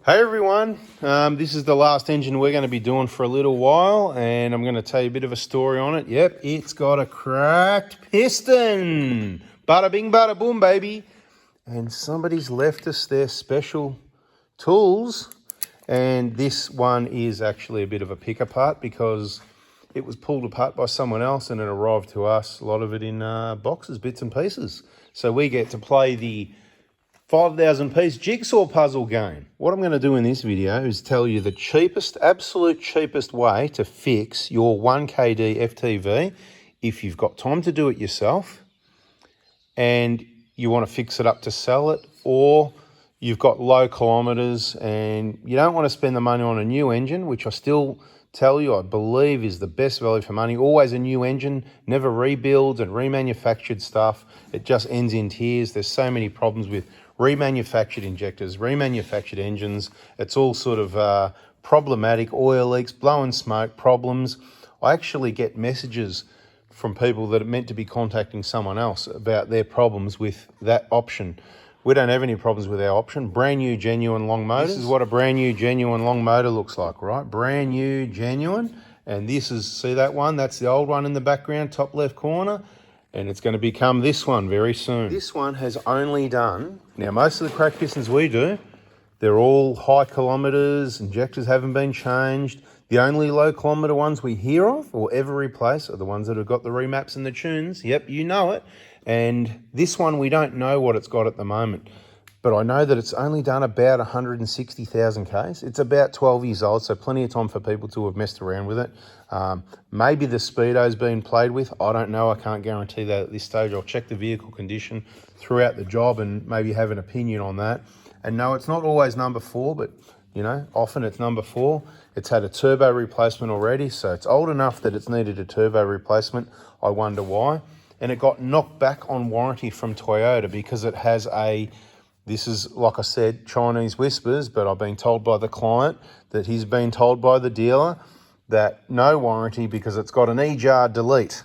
Hey everyone, this is the last engine we're going to be doing for a little while, and I'm going to tell you a bit of a story on it. Yep, it's got a cracked piston. Bada bing, bada boom, baby. And somebody's left us their special tools, and this one is actually a bit of a pick apart because it was pulled apart by someone else and it arrived to us, a lot of it in boxes, bits and pieces. So we get to play the 5,000 piece jigsaw puzzle game. What I'm going to do in this video is tell you the cheapest, absolute cheapest way to fix your 1KD FTV if you've got time to do it yourself and you want to fix it up to sell it, or you've got low kilometers and you don't want to spend the money on a new engine, which I still tell you I believe is the best value for money. Always a new engine, never rebuilds and remanufactured stuff. It just ends in tears. There's so many problems with remanufactured injectors, remanufactured engines. It's all sort of problematic, oil leaks, blowing smoke problems. I actually get messages from people that are meant to be contacting someone else about their problems with that option. We don't have any problems with our option. Brand new, genuine long motor. This is what a brand new, genuine long motor looks like, right? Brand new, genuine. And this is, see that one? That's the old one in the background, top left corner. And it's going to become this one very soon. This one has only done, now most of the crack pistons we do, they're all high kilometers, injectors haven't been changed. The only low kilometer ones we hear of or ever replace are the ones that have got the remaps and the tunes. Yep, you know it. And this one, we don't know what it's got at the moment. But I know that it's only done about 160,000 Ks. It's about 12 years old, so plenty of time for people to have messed around with it. Maybe the speedo's been played with. I don't know. I can't guarantee that at this stage. I'll check the vehicle condition throughout the job and maybe have an opinion on that. And no, it's not always number 4, but you know, often it's number 4. It's had a turbo replacement already, so it's old enough that it's needed a turbo replacement. I wonder why. And it got knocked back on warranty from Toyota because it has a, this is, like I said, Chinese whispers, but I've been told by the client that he's been told by the dealer that no warranty because it's got an E-jar delete,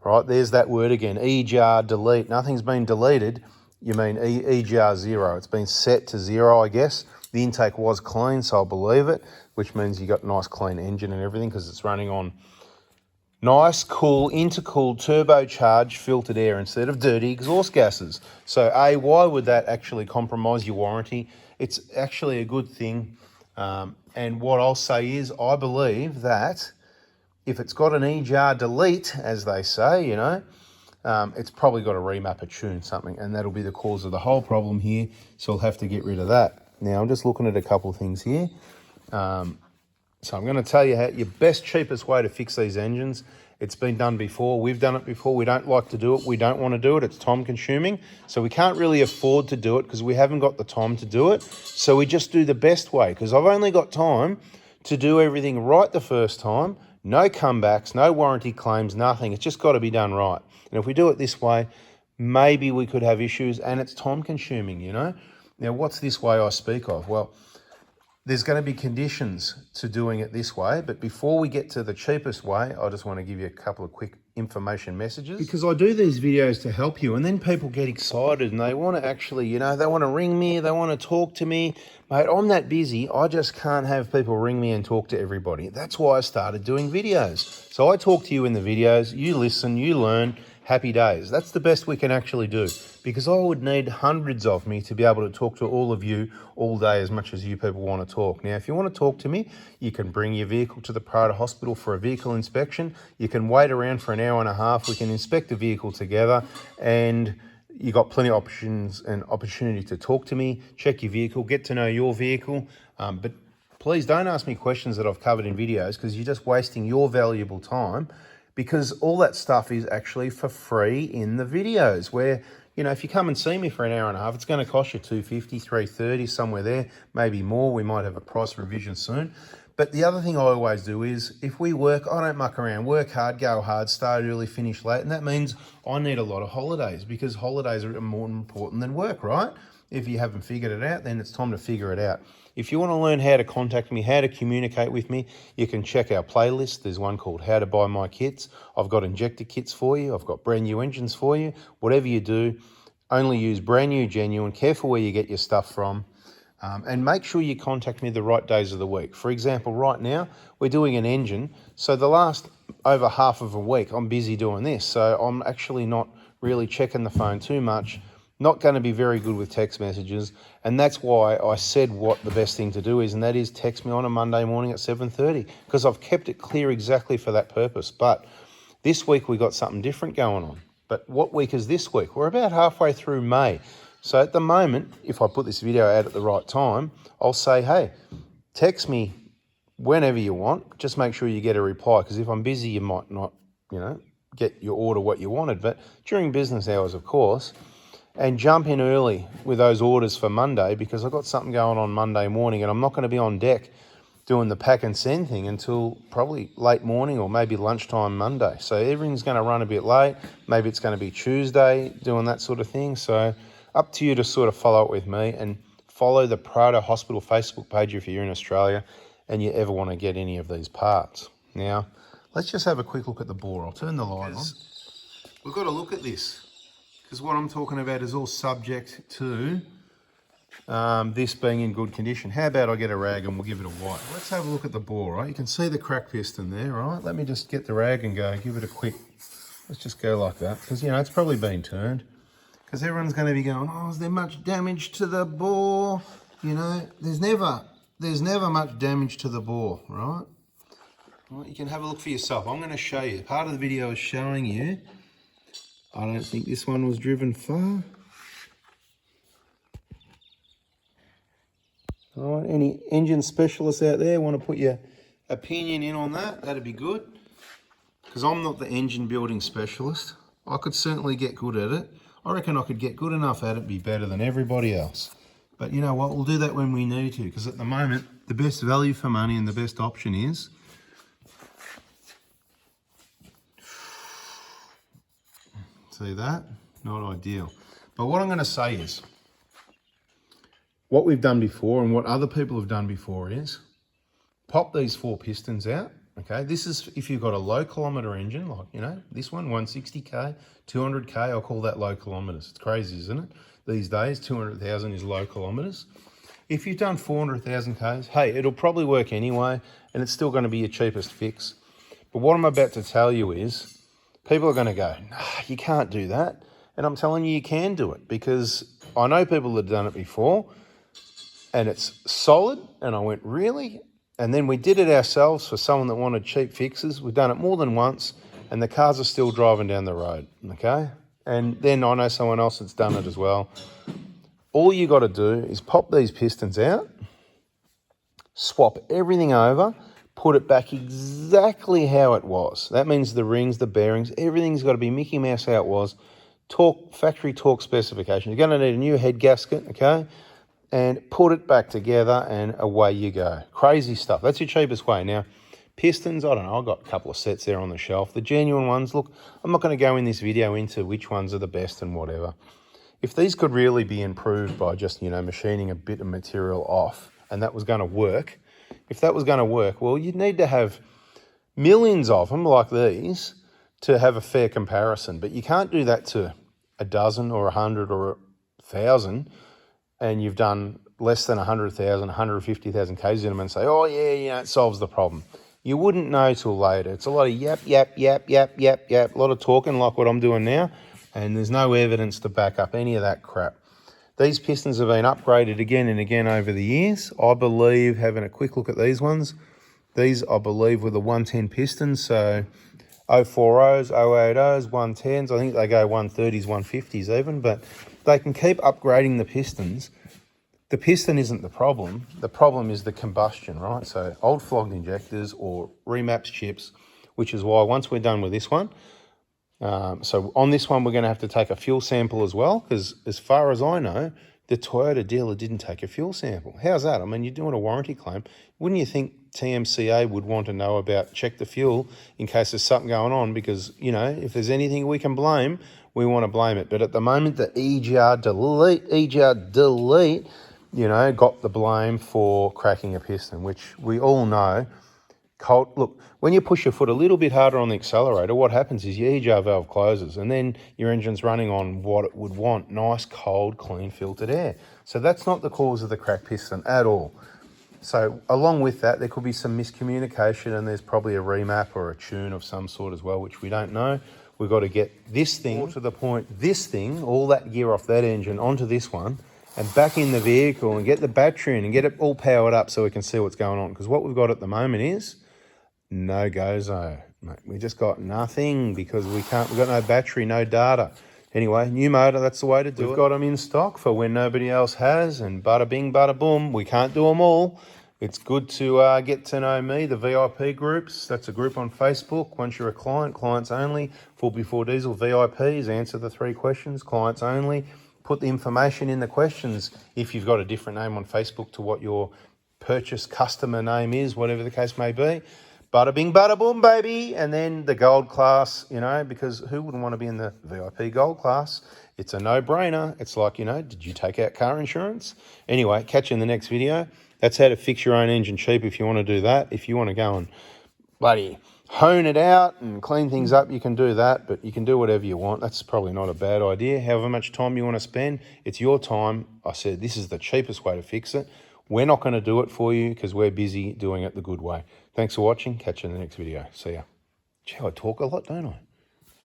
right? There's that word again, E-jar delete. Nothing's been deleted. You mean E-jar 0. It's been set to 0, I guess. The intake was clean, so I'll believe it, which means you got a nice clean engine and everything because it's running on nice, cool, intercooled, turbocharged filtered air instead of dirty exhaust gases. So A, why would that actually compromise your warranty? It's actually a good thing. And what I'll say is I believe that if it's got an E-jar delete, as they say, you know, it's probably got a remap or tune something, and that'll be the cause of the whole problem here. So I'll have to get rid of that. Now, I'm just looking at a couple of things here. So I'm going to tell you how your best, cheapest way to fix these engines. It's been done before. We've done it before. We don't like to do it. We don't want to do it. It's time consuming. So we can't really afford to do it because we haven't got the time to do it. So we just do the best way because I've only got time to do everything right the first time. No comebacks, no warranty claims, nothing. It's just got to be done right. And if we do it this way, maybe we could have issues, and it's time consuming, you know. Now, what's this way I speak of? Well, there's going to be conditions to doing it this way, but before we get to the cheapest way, I just want to give you a couple of quick information messages. Because I do these videos to help you, and then people get excited and they want to actually, you know, they want to ring me, they want to talk to me. Mate, I'm that busy, I just can't have people ring me and talk to everybody. That's why I started doing videos. So I talk to you in the videos, you listen, you learn. Happy days. That's the best we can actually do because I would need hundreds of me to be able to talk to all of you all day as much as you people want to talk. Now, if you want to talk to me, you can bring your vehicle to the Prada Hospital for a vehicle inspection. You can wait around for an hour and a half. We can inspect the vehicle together and you got plenty of options and opportunity to talk to me, check your vehicle, get to know your vehicle. But please don't ask me questions that I've covered in videos because you're just wasting your valuable time. Because all that stuff is actually for free in the videos where, you know, if you come and see me for an hour and a half, it's going to cost you $250, $330, somewhere there, maybe more. We might have a price revision soon. But the other thing I always do is if we work, I don't muck around, work hard, go hard, start early, finish late. And that means I need a lot of holidays because holidays are more important than work, right? If you haven't figured it out, then it's time to figure it out. If you want to learn how to contact me, how to communicate with me, you can check our playlist. There's one called How to Buy My Kits. I've got injector kits for you. I've got brand new engines for you. Whatever you do, only use brand new, genuine. Careful where you get your stuff from. And make sure you contact me the right days of the week. For example, right now, we're doing an engine. So the last over half of a week, I'm busy doing this. So I'm actually not really checking the phone too much. Not going to be very good with text messages. And that's why I said what the best thing to do is, and that is text me on a Monday morning at 7:30, because I've kept it clear exactly for that purpose. But this week we got something different going on. But what week is this week? We're about halfway through May. So at the moment, if I put this video out at the right time, I'll say, hey, text me whenever you want. Just make sure you get a reply, because if I'm busy, you might not, get your order what you wanted. But during business hours, of course, and jump in early with those orders for Monday, because I've got something going on Monday morning and I'm not going to be on deck doing the pack and send thing until probably late morning or maybe lunchtime Monday. So everything's going to run a bit late. Maybe it's going to be Tuesday doing that sort of thing. So up to you to sort of follow up with me, and follow the Prado Hospital Facebook page if you're in Australia and you ever want to get any of these parts. Now, let's just have a quick look at the bore. I'll turn the light on. We've got to look at this, because what I'm talking about is all subject to this being in good condition. How about I get a rag and we'll give it a wipe. Let's have a look at the bore, right? You can see the crack piston there, right? Let me just get the rag and go, give it a quick, let's just go like that, because, it's probably been turned. Because everyone's going to be going, oh, is there much damage to the bore? There's never much damage to the bore, right? Well, you can have a look for yourself. I'm going to show you. Part of the video is showing you. I don't think this one was driven far. All right, any engine specialists out there want to put your opinion in on that? That'd be good. Because I'm not the engine building specialist. I could certainly get good at it. I reckon I could get good enough at it, be better than everybody else. But you know what, we'll do that when we need to, because at the moment, the best value for money and the best option is see that? Not ideal. But what I'm going to say is, what we've done before and what other people have done before is pop these 4 pistons out. Okay, this is if you've got a low kilometre engine, like, this one, 160k, 200k, I'll call that low kilometres. It's crazy, isn't it? These days, 200,000 is low kilometres. If you've done 400,000 k's, hey, it'll probably work anyway, and it's still going to be your cheapest fix. But what I'm about to tell you is, people are going to go, nah, you can't do that. And I'm telling you can do it, because I know people that have done it before, and it's solid, and I went, really? And then we did it ourselves for someone that wanted cheap fixes. We've done it more than once, and the cars are still driving down the road, okay? And then I know someone else that's done it as well. All you got to do is pop these pistons out, swap everything over, put it back exactly how it was. That means the rings, the bearings, everything's got to be Mickey Mouse how it was. Factory torque specification. You're going to need a new head gasket, okay? And put it back together and away you go. Crazy stuff. That's your cheapest way. Now, pistons, I don't know, I've got a couple of sets there on the shelf. The genuine ones, look, I'm not going to go in this video into which ones are the best and whatever. If these could really be improved by just, machining a bit of material off, and that was going to work, if that was going to work, well, you'd need to have millions of them like these to have a fair comparison. But you can't do that to a dozen or 100 or 1,000, and you've done less than 100,000, 150,000 k's in them and say, oh, yeah, it solves the problem. You wouldn't know till later. It's a lot of yap, a lot of talking like what I'm doing now, and there's no evidence to back up any of that crap. These pistons have been upgraded again and again over the years. I believe, having a quick look at these ones, these, I believe, were the 110 pistons, so 040s, 080s, 110s. I think they go 130s, 150s even, but they can keep upgrading the pistons. The piston isn't the problem. The problem is the combustion, right? So old flogged injectors or remaps chips, which is why once we're done with this one, so on this one, we're going to have to take a fuel sample as well, because as far as I know, the Toyota dealer didn't take a fuel sample. How's that? I mean, you're doing a warranty claim. Wouldn't you think TMCA would want to know about, check the fuel in case there's something going on? Because, if there's anything we can blame, we want to blame it. But at the moment, the EGR delete, got the blame for cracking a piston, which we all know Cold. Look, when you push your foot a little bit harder on the accelerator, what happens is your EGR valve closes and then your engine's running on what it would want, nice, cold, clean, filtered air. So that's not the cause of the cracked piston at all. So along with that, there could be some miscommunication and there's probably a remap or a tune of some sort as well, which we don't know. We've got to get this thing to the point, this thing, all that gear off that engine onto this one and back in the vehicle and get the battery in and get it all powered up so we can see what's going on. Because what we've got at the moment is no gozo, mate. We just got nothing because we've got no battery, no data. Anyway, new motor, that's the way to do it. We've got them in stock for when nobody else has, and bada bing, bada boom. We can't do them all. It's good to get to know me, the VIP groups. That's a group on Facebook. Once you're a client, clients only. 4x4 Diesel VIPs, answer the 3 questions, clients only. Put the information in the questions if you've got a different name on Facebook to what your purchase customer name is, whatever the case may be. Bada bing, bada boom, baby. And then the gold class, you know, because who wouldn't want to be in the VIP gold class? It's a no-brainer. It's like, you know, did you take out car insurance? Anyway, catch you in the next video. That's how to fix your own engine cheap if you want to do that. If you want to go and bloody hone it out and clean things up, you can do that, but you can do whatever you want. That's probably not a bad idea. However much time you want to spend, it's your time. I said this is the cheapest way to fix it. We're not going to do it for you because we're busy doing it the good way. Thanks for watching. Catch you in the next video. See ya. Gee, I talk a lot, don't I?